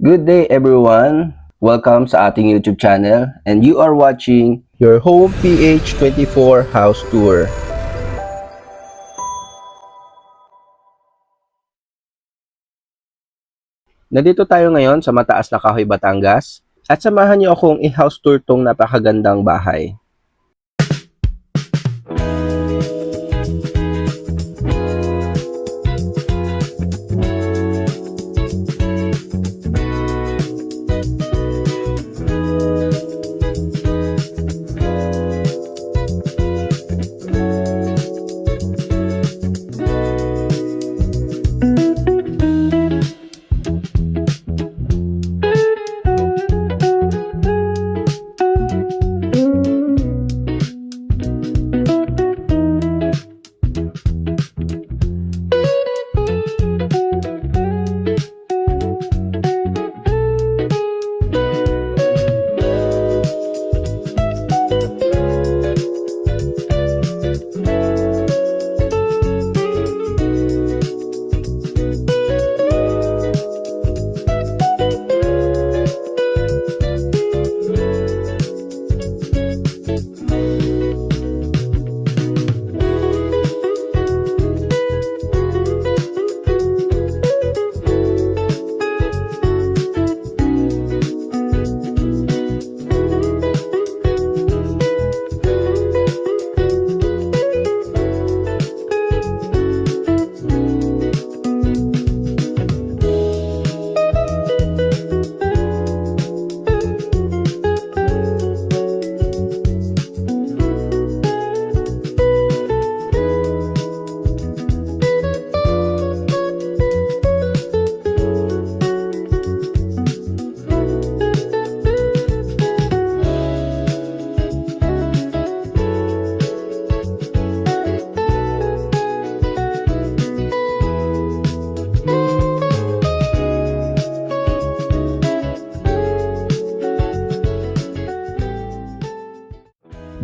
Good day everyone! Welcome sa ating YouTube channel and you are watching your Home PH24 House Tour. Nandito tayo ngayon sa Mataas na Kahoy, Batangas at samahan niyo akong i-house tour tong napakagandang bahay.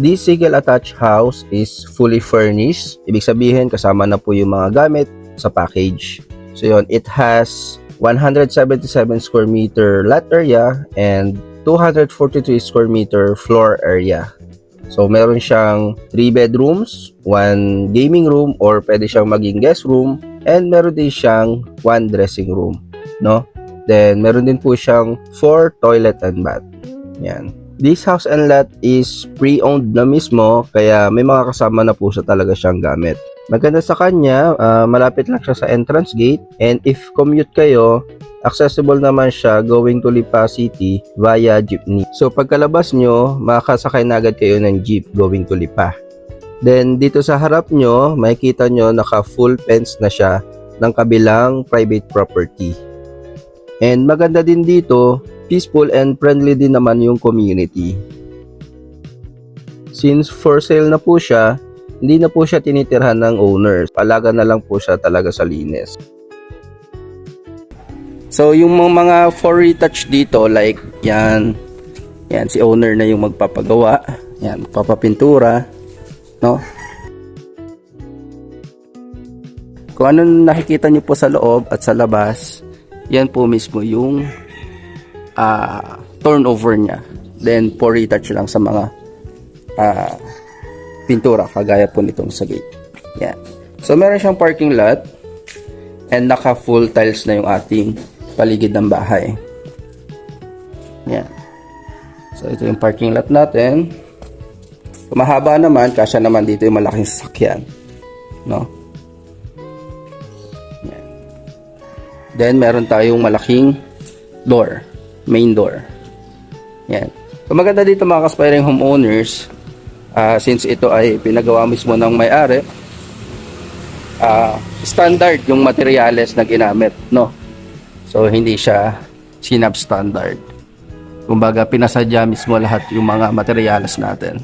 This single attached house is fully furnished. Ibig sabihin, kasama na po yung mga gamit sa package. So yun, it has 177 square meter lot area and 243 square meter floor area. So meron siyang 3 bedrooms, 1 gaming room or pwede siyang maging guest room, and meron din siyang 1 dressing room, no? Then meron din po siyang 4 toilet and bath. Yan. This house and lot is pre-owned na mismo, kaya may mga kasama na po siya talaga siyang gamit. Maganda sa kanya, malapit lang siya sa entrance gate, and if commute kayo, accessible naman siya going to Lipa City via jeepney. So pagkalabas nyo, makakasakay na agad kayo ng jeep going to Lipa. Then dito sa harap nyo, makikita nyo naka full fence na siya ng kabilang private property. And maganda din dito, peaceful and friendly din naman yung community. Since for sale na po siya, hindi na po siya tinitirhan ng owners. Palaga na lang po siya talaga sa linis. So yung mga for retouch dito, like yan si owner na yung magpapagawa, yan, papapintura, no? Kung ano nakikita niyo po sa loob at sa labas, yan po mismo yung turnover niya. Then for retouch lang sa mga pintura kagaya po nitong sa gate. Yan. So meron siyang parking lot and naka full tiles na yung ating paligid ng bahay. Yan. So ito yung parking lot natin. Kung mahaba naman, kasya naman dito yung malaking sasakyan, no? Yan. Then meron tayong malaking door, main door. Yan. So maganda dito mga aspiring homeowners, since ito ay pinagawa mismo ng may-ari, standard yung materyales na ginamit, no? So hindi siya sinab-standard. Kumbaga pinasadya mismo lahat yung mga materyales natin.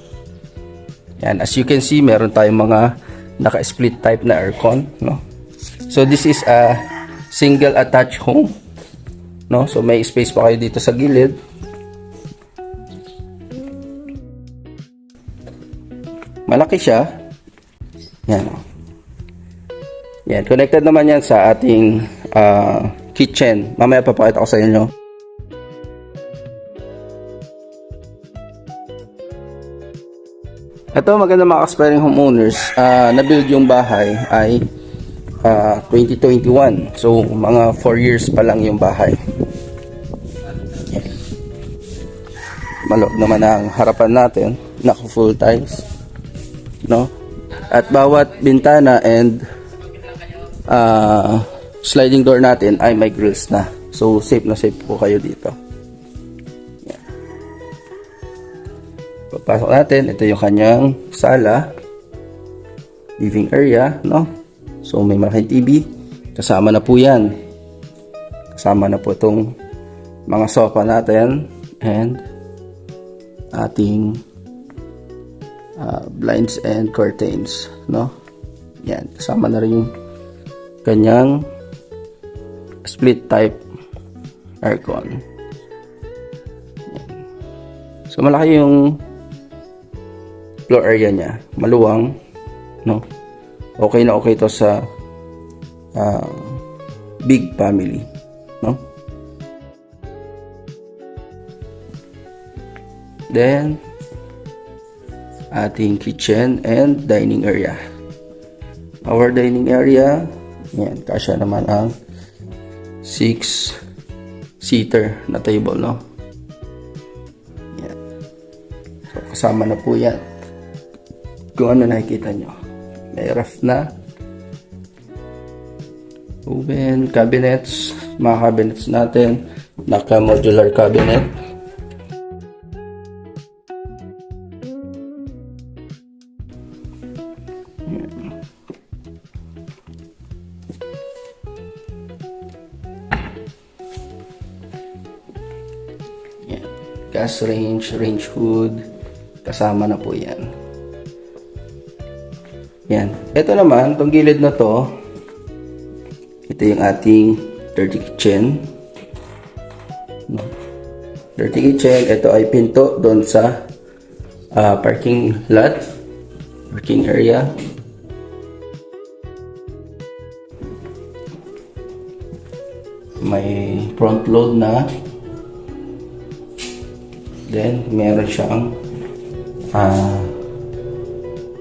Yan, as you can see, meron tayong mga naka-split type na aircon, no? So this is a single attached home, no? So may space pa kayo dito sa gilid. Malaki siya. Yan. Yan. Connected naman yan sa ating kitchen. Mamaya papakita ko sa inyo Ito, maganda mga aspiring homeowners. Na-build yung bahay ay 2021. So, mga 4 years pa lang yung bahay. Malog naman ang harapan natin. Naka-full tiles. No? At bawat bintana and sliding door natin ay may grills na. So, safe na safe po kayo dito. Yan. Pagpasok natin, ito yung kanyang sala. Living area, no? So, may malaking TV. Kasama na po yan. Kasama na po itong mga sofa natin. And ating blinds and curtains, no? Yan. Kasama na rin yung kanyang split type aircon. Yan. So, malaki yung floor area niya. Maluwang, no? Okay na okay to sa big family, no? Then ating kitchen and dining area. Our dining area, yan, kasya naman ang 6-seater na table, no? Yan. So, kasama na po yan. Kung ano nakikita nyo. May ref na. Oven, cabinets. Mga cabinets natin. Naka-modular cabinet. Yan. Gas range, range hood. Kasama na po yan. Yan. Ito naman, itong gilid na to, ito yung ating dirty kitchen. No? Dirty kitchen, ito ay pinto doon sa parking lot, parking area. May front load na. Then, meron siyang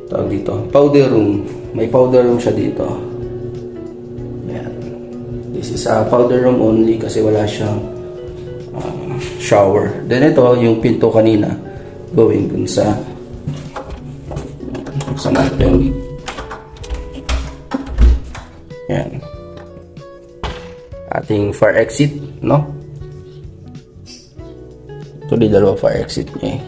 tawag dito, powder room. May powder room siya dito. Yan. This is a powder room only kasi wala siyang shower. Then ito, yung pinto kanina going dun sa natin. Yan. Ating fire exit, no? Ito di dalawa fire exit niya eh.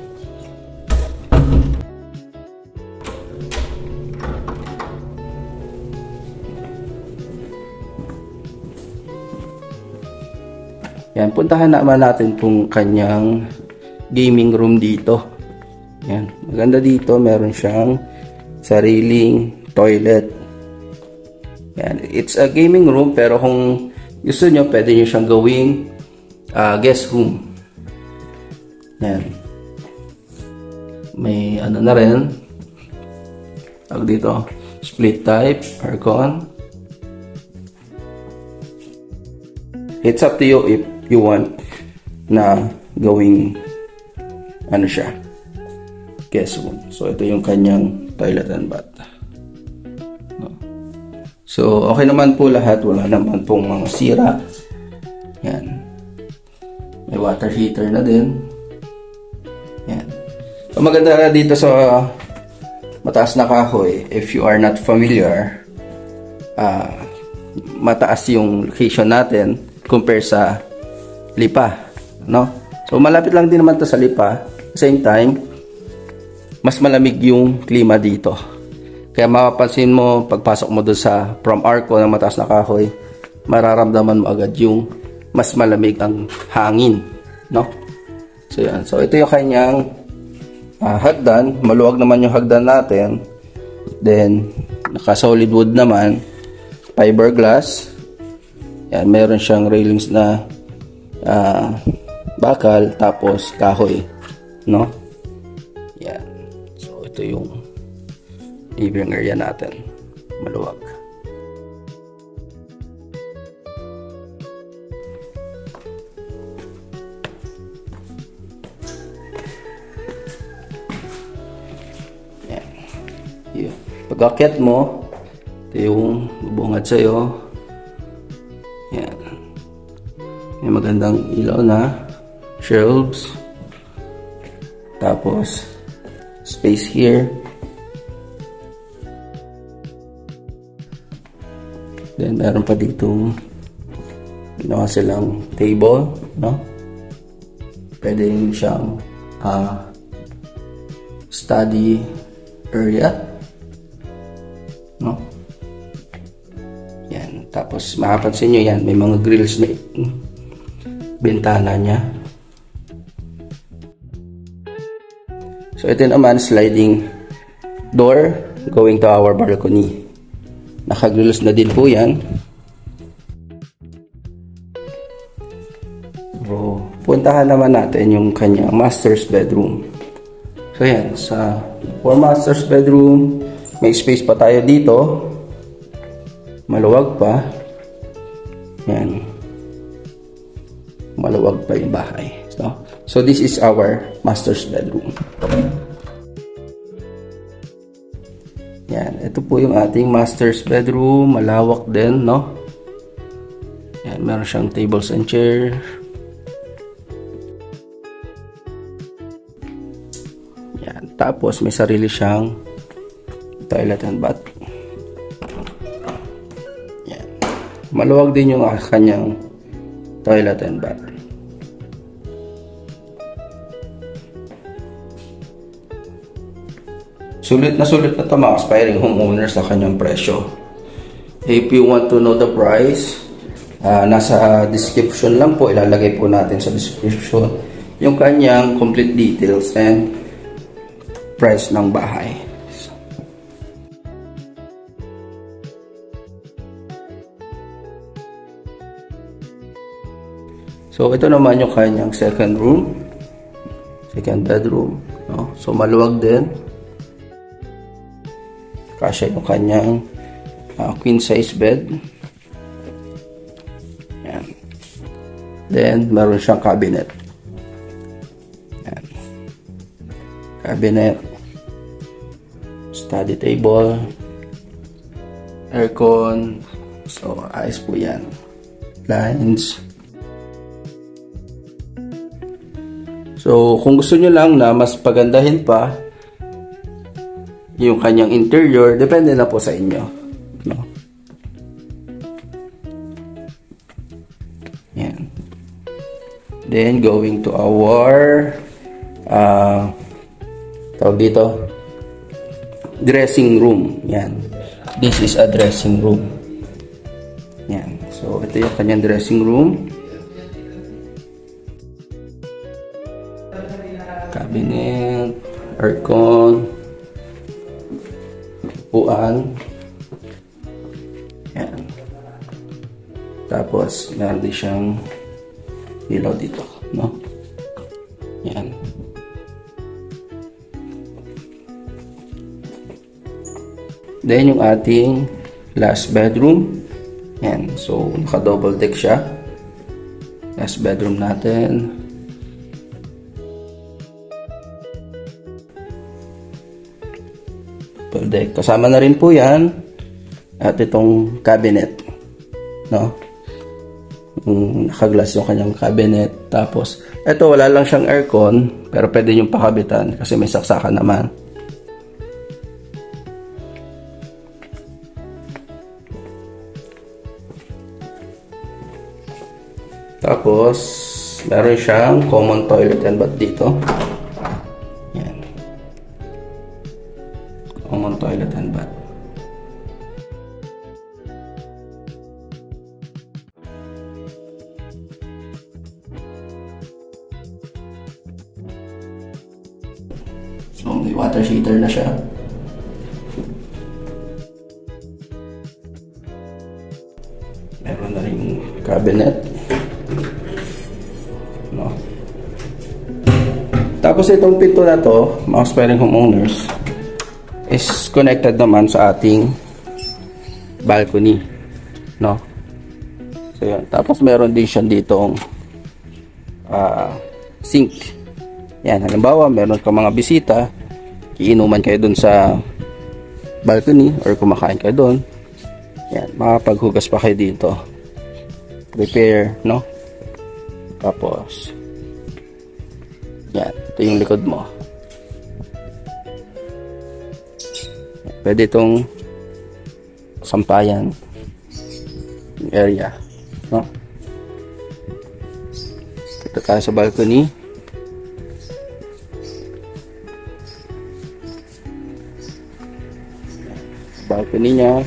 Yan, puntahan naman natin itong kanyang gaming room dito. Yan, maganda dito, meron siyang sariling toilet. Yan, it's a gaming room pero kung gusto nyo, pwede nyo siyang gawing guest room. Yan. May ano na rin. Tawag dito, split type, aircon. It's up to you if you want na gawing ano siya, guest room. So ito yung kanyang toilet and bath. No. So okay naman po lahat, wala naman pong mga sira. Yan. May water heater na din. Yan. So maganda dito sa mataas na kahoy, if you are not familiar, mataas yung location natin compare sa Lipa, no? So malapit lang din naman to sa Lipa. Same time, mas malamig yung klima dito. Kaya mapapansin mo pagpasok mo doon sa from Arco ng mataas na kahoy, mararamdaman mo agad yung mas malamig ang hangin, no? So yan. So ito yung kanyang hagdan. Maluwag naman yung hagdan natin. Then naka solid wood naman, fiberglass. Yan, meron siyang railings na bakal, tapos kahoy, no? Yan. So, ito yung living area natin. Maluwag. Yan. Pag-akyat mo, ito yung bubungad sa'yo. Yan. May magandang ilaw na shelves. Tapos, space here. Then, meron pa dito ginawa silang table, no? Pwede rin siyang study area, no? Yan. Tapos, mapapansin nyo yan, may mga grills na bintana niya. So, ito naman, sliding door going to our balcony. Naka-grills na din po yan. So, puntahan naman natin yung kanyang master's bedroom. So, yan. For master's bedroom, may space pa tayo dito. Maluwag pa. Yan. Maluwag pa yung bahay. So this is our master's bedroom. Yan. Ito po yung ating master's bedroom. Malawak din, no? Yan. Meron siyang tables and chair. Yan. Tapos, may sarili siyang toilet and bath. Yan. Maluwag din yung kanyang toilet and bath. Sulit na ito mga aspiring homeowners sa kanyang presyo. If you want to know the price, nasa description lang po, ilalagay po natin sa description yung kanyang complete details and price ng bahay. So ito naman yung kanyang second bedroom, no? So maluwag din. Kasya yung kanyang queen size bed. Yan. Then, meron siyang cabinet. Yan. Cabinet. Study table. Aircon. So, ayos po yan. Blinds. So, kung gusto nyo lang na mas pagandahin pa yung kanyang interior, depende na po sa inyo, no? Yan. Then going to our tawag dito, dressing room. Yan. This is a dressing room. Yan. So ito yung kanyang dressing room. Cabinet, aircon, upuan. Yan. Tapos, meron din siyang ilaw dito, no? Yan. Then, yung ating last bedroom. Yan. So, naka-double deck siya. Last bedroom natin. Deck. Kasama na rin po yan at itong cabinet, no? Nakaglass yung kanyang cabinet. Tapos ito, wala lang siyang aircon, pero pwede yung pakabitan kasi may saksakan naman. Tapos meron siyang common toilet and bath dito. Common toilet and bath. So may water heater na siya. Meron na ring cabinet, no? Tapos itong pinto na to, mga aspiring homeowners, is connected naman sa ating balcony, no? So yan. Tapos meron din siya ditong sink. Yan, halimbawa meron ka mga bisita, iinuman kayo dun sa balcony or kumakain ka doon. Yan, makapaghugas pa kayo dito. Prepare, no? Tapos, yan, ito yung likod mo. Pwede itong sampayan area, no? Ito tayo sa balcony. Balcony niya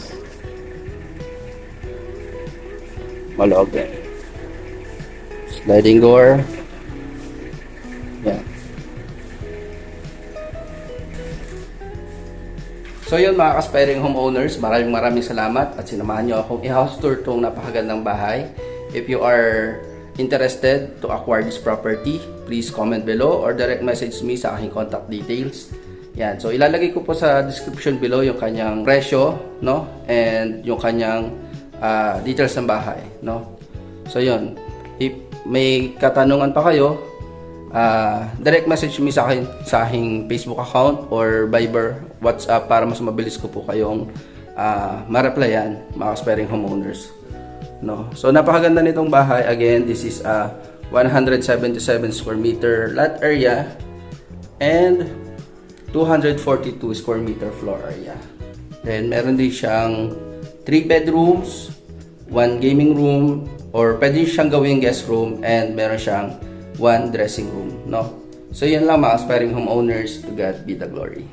maloob yan. Sliding door. Yan. So yun mga ka-aspiring homeowners, maraming salamat at sinamahan nyo akong i-house tour tong napakagandang bahay. If you are interested to acquire this property, please comment below or direct message me sa aking contact details. Yan. So ilalagay ko po sa description below yung kanyang presyo, no? And yung kanyang details ng bahay, no? So yun. If may katanungan pa kayo, direct message me sa aking Facebook account or Viber, WhatsApp para mas mabilis ko po kayong ma-replyan, mga aspiring homeowners, no? So napakaganda nitong bahay. Again, this is a 177 square meter lot area and 242 square meter floor area. Then meron din siyang 3 bedrooms, 1 gaming room, or pwede siyang gawing guest room, and meron siyang 1 dressing room, no? So yan lang mga aspiring homeowners. To God be the glory.